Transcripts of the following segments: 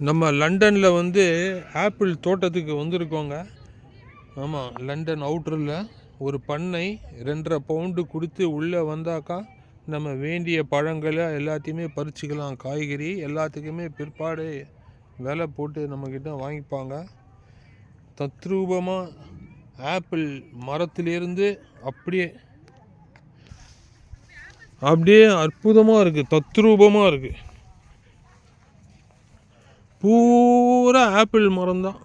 நம்ம லண்டனில் வந்து ஆப்பிள் தோட்டத்துக்கு வந்திருக்கோங்க. ஆமாம், லண்டன் அவுட்டரில் ஒரு பண்ணை 2.5 பவுண்டு கொடுத்து உள்ளே வந்தாக்கா நம்ம வேண்டிய பழங்களை எல்லாத்தையுமே பறிச்சுக்கலாம். காய்கறி எல்லாத்துக்குமே பிற்பாடு விலை போட்டு நம்மக்கிட்ட வாங்கிப்பாங்க. தத்ரூபமாக ஆப்பிள் மரத்திலிருந்து அப்படியே அற்புதமாக இருக்குது, தத்ரூபமாக இருக்குது. பூரா ஆப்பிள் மரம் தான்,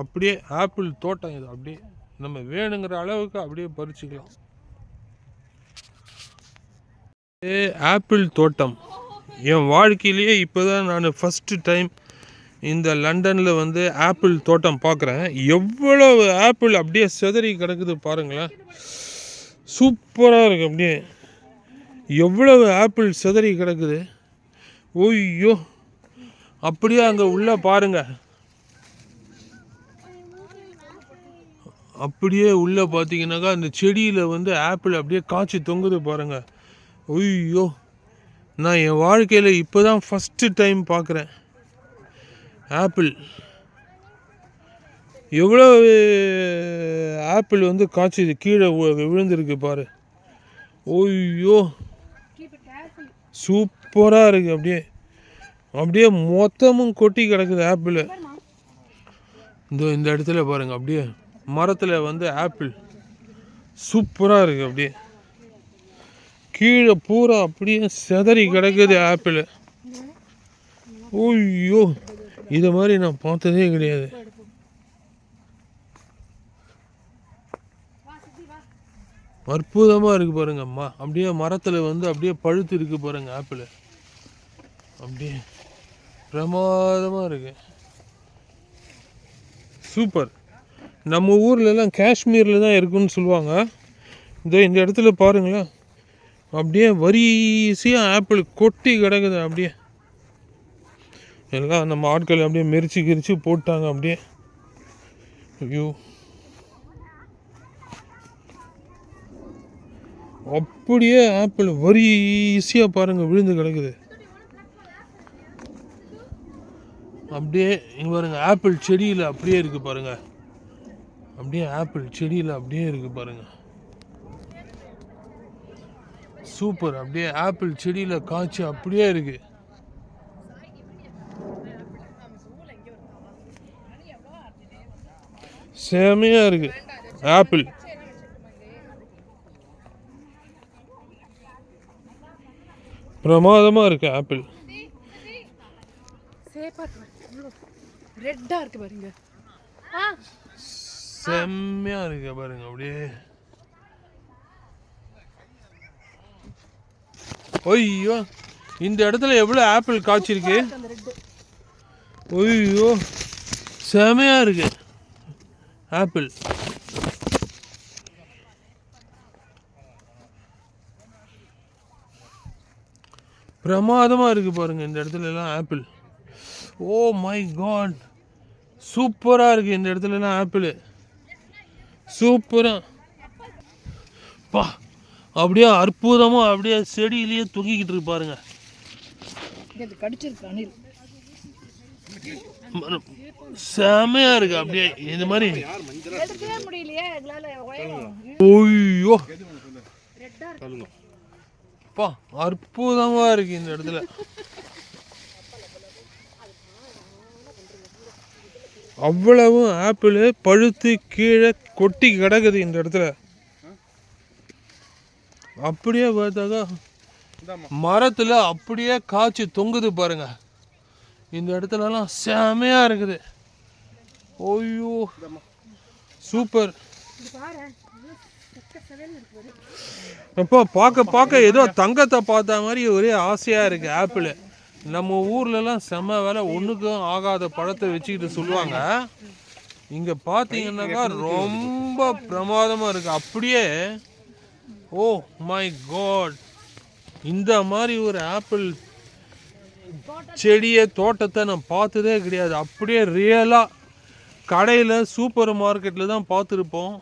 அப்படியே ஆப்பிள் தோட்டம். இது அப்படியே நம்ம வேணுங்கிற அளவுக்கு அப்படியே பறிச்சுக்கலாம். ஆப்பிள் தோட்டம் என் வாழ்க்கையிலேயே இப்போ தான் நான் ஃபஸ்ட்டு டைம் இந்த லண்டனில் வந்து ஆப்பிள் தோட்டம் பார்க்குறேன். எவ்வளவு ஆப்பிள் அப்படியே சிதறி கிடக்குது பாருங்களேன், சூப்பராக இருக்குது. அப்படியே எவ்வளவு ஆப்பிள் சிதறி கிடக்குது. ஓய்யோ, அப்படியே அங்கே உள்ளே பாருங்க, அப்படியே உள்ளே பார்த்தீங்கன்னாக்கா அந்த செடியில் வந்து ஆப்பிள் அப்படியே காய்ச்சி தொங்குது பாருங்க. ஐயோ, நான் என் வாழ்க்கையில் இப்போ தான் ஃபஸ்ட்டு டைம் பார்க்குறேன் ஆப்பிள். எவ்வளோ ஆப்பிள் வந்து காய்ச்சி கீழே விழுந்திருக்கு பாரு. ஓய்யோ, சூப்பராக இருக்குது. அப்படியே அப்படியே மொத்தமும் கொட்டி கிடக்குது ஆப்பிள். இந்த இடத்துல பாருங்கள், அப்படியே மரத்தில் வந்து ஆப்பிள் சூப்பராக இருக்குது. அப்படியே கீழே பூரா அப்படியே சிதறி கிடக்குது ஆப்பிள். ஓய்யோ, இதை மாதிரி நான் பார்த்ததே கிடையாது. அற்புதமாக இருக்குது பாருங்கம்மா. அப்படியே மரத்தில் வந்து அப்படியே பழுத்து இருக்குது பாருங்க ஆப்பிள். அப்படியே பிரமாதமாக இருக்கு, சூப்பர். நம்ம ஊர்லலாம் காஷ்மீரில் தான் இருக்குன்னு சொல்லுவாங்க. இந்த இடத்துல பாருங்களேன், அப்படியே வரிசையாக ஆப்பிள் கொட்டி கிடக்குது. அப்படியே எல்லாம் நம்ம ஆட்கள் அப்படியே மெரிச்சு போட்டாங்க. அப்படியே ஐயோ, அப்படியே ஆப்பிள் வரிசையாக பாருங்கள் விழுந்து கிடக்குது. அப்படியே இங்கே பாருங்கள், ஆப்பிள் செடியில் அப்படியே இருக்குது பாருங்கள். அப்படியே ஆப்பிள் செடியில் அப்படியே இருக்குது பாருங்கள், சூப்பர். அப்படியே ஆப்பிள் செடியில் காய்ச்சி அப்படியே இருக்குது. செமையாக இருக்குது ஆப்பிள். பிரமாதமாக இருக்குது ஆப்பிள். ரெட்டா இருக்கு பாருங்க, செம்மையா இருக்கு பாருங்க. அப்படியே ஐயோ, இந்த இடத்துல எவ்வளோ ஆப்பிள் காய்ச்சிருக்கு. ஐயோ, செமையா இருக்கு ஆப்பிள். பிரமாதமாக இருக்கு பாருங்க இந்த இடத்துல எல்லாம் ஆப்பிள். ஓ மை காட், சூப்பராக இருக்குது இந்த இடத்துலலாம் ஆப்பிள், சூப்பராக பா. அப்படியே அற்புதமாக அப்படியே செடியிலேயே தொங்கிக்கிட்டு இருக்கு பாருங்க. செமையாக இருக்குது. அப்படியே இந்த மாதிரி ஓய்யோ பா, அற்புதமாக இருக்குது இந்த இடத்துல. அவ்வளவு ஆப்பிள் பழுத்து கீழே கொட்டி கிடக்குது இந்த இடத்துல. அப்படியே பார்த்தாக்கா மரத்தில் அப்படியே காய்ச்சி தொங்குது பாருங்க. இந்த இடத்துலலாம் செமையா இருக்குது. ஓய்யோ, சூப்பர். அப்போ பார்க்க ஏதோ தங்கத்தை பார்த்த மாதிரி ஒரே ஆசையாக இருக்குது ஆப்பிள். நம்ம ஊர்லலாம் செம்ம வேலை, ஒன்றுக்கும் ஆகாத பழத்தை வச்சுக்கிட்டு சொல்லுவாங்க. இங்கே பார்த்தீங்கன்னாக்கா ரொம்ப பிரமாதமாக இருக்குது. அப்படியே ஓ மை காட், இந்த மாதிரி ஒரு ஆப்பிள் செடியை தோட்டத்தை நான் பார்த்ததே கிடையாது. அப்படியே ரியலாக கடையில் சூப்பர் மார்க்கெட்டில் தான் பார்த்துருப்போம்.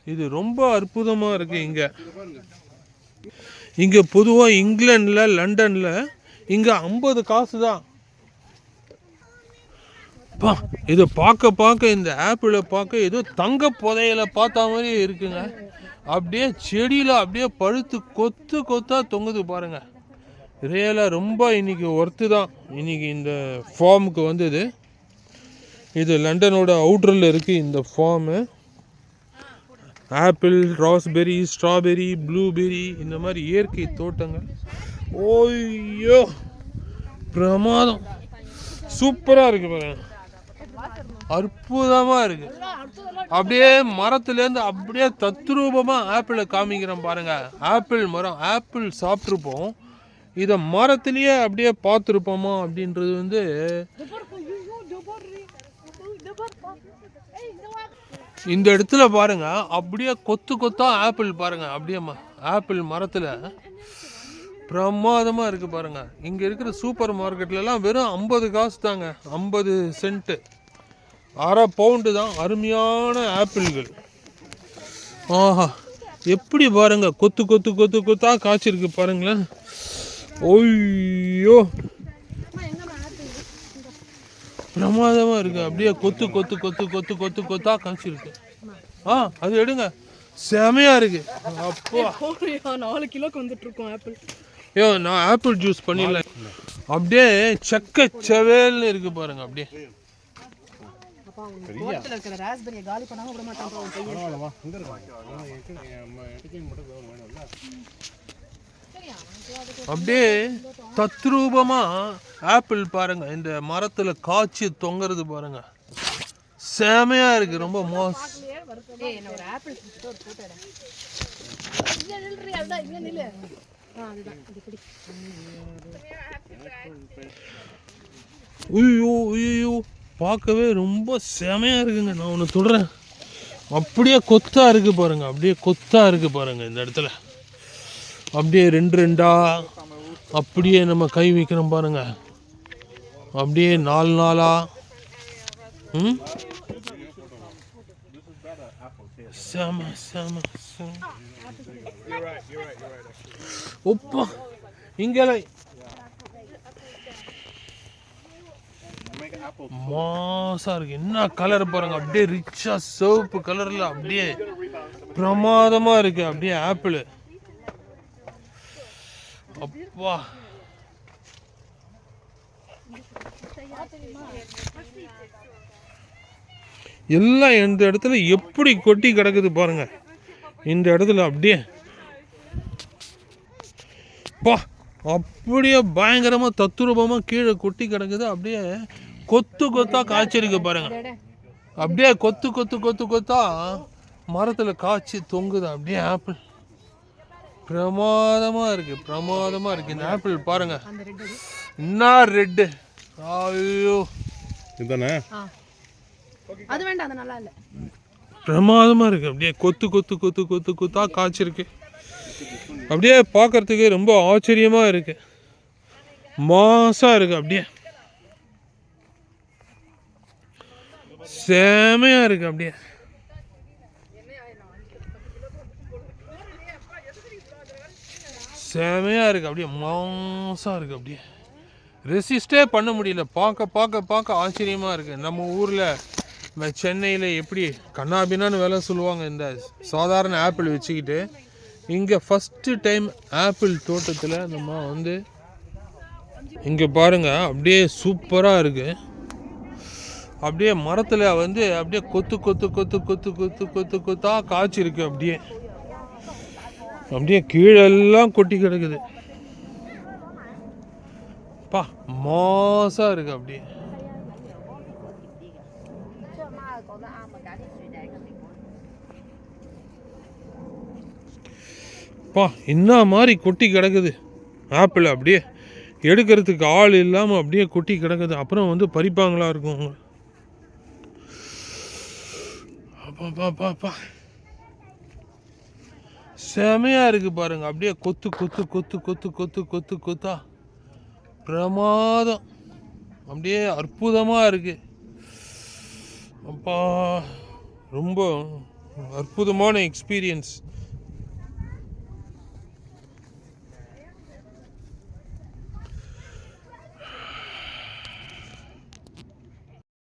இது ரொம்ப அற்புதமாக இருக்குது. இங்கே பொதுவாக இங்கிலாண்டில் லண்டனில் இங்கே 50 காசு தான் பா இது பார்க்க இந்த ஆப்பிளை பார்க்க ஏதோ தங்க புதையல பார்த்த மாதிரி இருக்குங்க. அப்படியே செடியில் அப்படியே பழுத்து கொத்து கொத்தா தொங்குது பாருங்க. ரியலாக ரொம்ப இன்னைக்கு ஒர்த்து தான். இன்னைக்கு இந்த ஃபார்முக்கு வந்தது. இது லண்டனோட அவுட்டரில் இருக்குது இந்த form. Apple, raspberry, strawberry, blueberry இந்த மாதிரி இயற்கை தோட்டங்கள். ஓய்யோ பிரமாதம், சூப்பராக இருக்குது பாருங்க, அற்புதமாக இருக்குது. அப்படியே மரத்துலேருந்து அப்படியே தத்ரூபமாக ஆப்பிளை காமிக்கிறோம் பாருங்க. ஆப்பிள் மரம், ஆப்பிள் சாப்பிட்ருப்போம், இதை மரத்துலேயே அப்படியே பார்த்துருப்போமா அப்படின்றது வந்து இந்த இடத்துல பாருங்க. அப்படியே கொத்து கொத்தா ஆப்பிள் பாருங்க, அப்படியே ஆப்பிள் மரத்தில் பிரமாதமாக இருக்குது பாருங்க. இங்கே இருக்கிற சூப்பர் மார்க்கெட்லலாம் வெறும் 50 காசு தாங்க, 50 சென்ட்டு, அரை பவுண்டு தான். அருமையான ஆப்பிள்கள். ஆஹா, எப்படி பாருங்க, கொத்து கொத்து கொத்து கொத்தா காய்ச்சிருக்கு பாருங்களேன். ஓய்யோ பிரமாதமாக இருக்குது. அப்படியே கொத்து கொத்து கொத்து கொத்து கொத்து கொத்தா காய்ச்சிருக்கு. அது எடுங்க, செமையாக இருக்குது. அப்போ 4 கிலோக்கு வந்துட்டு இருக்கோம் ஆப்பிள். ஐயோ, நான் ஆப்பிள் ஜூஸ் பண்ணிடலாம். அப்படியே செக்க செவேல்னு இருக்கு பாருங்க. அப்படியே அப்படியே தத்ரூபமா ஆப்பிள் பாருங்க, இந்த மரத்துல காய்ச்சி தொங்குறது பாருங்க, செமையா இருக்கு. ரொம்ப ஐயோ பார்க்கவே ரொம்ப செமையா இருக்குங்க. நான் ஒன்று சொல்றேன், அப்படியே கொத்தா இருக்கு பாருங்க, அப்படியே கொத்தா இருக்கு பாருங்க. இந்த இடத்துல அப்படியே 2 அப்படியே நம்ம கை வைக்கிறோம் பாருங்க, அப்படியே 4 செம செம உப்பா. இங்கெல்லாம் மாசா இருக்கு. என்ன கலர் பாருங்க, அப்படியே ரிச்சா சிவப்பு கலர்ல அப்படியே பிரமாதமா இருக்கு. அப்படியே ஆப்பிள் அப்பா. எல்லாம் இந்த இடத்துல எப்படி கொட்டி கிடக்குது பாருங்க. இந்த இடத்துல அப்படியே பா, அப்படியே பயங்கரமா தத்துரூபமா கீழே கொட்டி கிடக்குது. அப்படியே கொத்து கொத்தா காய்ச்சிருக்கு பாருங்க. அப்படியே கொத்து கொத்து கொத்து கொத்தா மரத்துல காய்ச்சி தொங்குது அப்படியே ஆப்பிள். பிரமாதமா இருக்கு, பிரமாதமா இருக்கு. இந்த ஆப்பிள் பாருங்க, என்ன ரெட்டு. ஐயோ இதுதானே, அது வேண்டாம், அது நல்லா இல்ல. பிரமாதமா இருக்கு. அப்படியே கொத்து கொத்து கொத்து கொத்து கொத்தா காய்ச்சிருக்கு. அப்படியே பார்க்கறதுக்கு ரொம்ப ஆச்சரியமா இருக்கு, மாசா இருக்கு, அப்படியே செமையா இருக்கு. அப்படியே செமையா இருக்கு, அப்படியே மாசா இருக்கு. அப்படியே ரெசிஸ்டே பண்ண முடியல. பார்க்க பார்க்க பார்க்க ஆச்சரியமா இருக்கு. நம்ம ஊரில் சென்னையில் எப்படி கண்ணாபின்னான்னு வேலை சொல்லுவாங்க இந்த சாதாரண ஆப்பிள் வச்சுக்கிட்டு, இங்கே ஃபஸ்ட்டு டைம் ஆப்பிள் தோட்டத்தில் நம்ம வந்து இங்கே பாருங்கள், அப்படியே சூப்பராக இருக்குது. அப்படியே மரத்தில் வந்து அப்படியே கொத்து கொத்து கொத்து கொத்து கொத்து கொத்து கொத்தா காய்ச்சிருக்கு. அப்படியே அப்படியே கீழெல்லாம் கொட்டி கிடக்குது. பா, மாசா இருக்கு. அப்படியே பா, என்ன மாதிரி கொட்டி கிடக்குது ஆப்பிள். அப்படியே எடுக்கிறதுக்கு ஆள் இல்லாமல் அப்படியே கொட்டி கிடக்குது. அப்புறம் வந்து பறிப்பாங்களா இருக்கும். செமையா இருக்கு பாருங்க. அப்படியே கொத்து கொத்து கொத்து கொத்து கொத்து கொத்து கொத்தா பிரமாதம். அப்படியே அற்புதமா இருக்கு. அப்பா, ரொம்ப அற்புதமான எக்ஸ்பீரியன்ஸ்.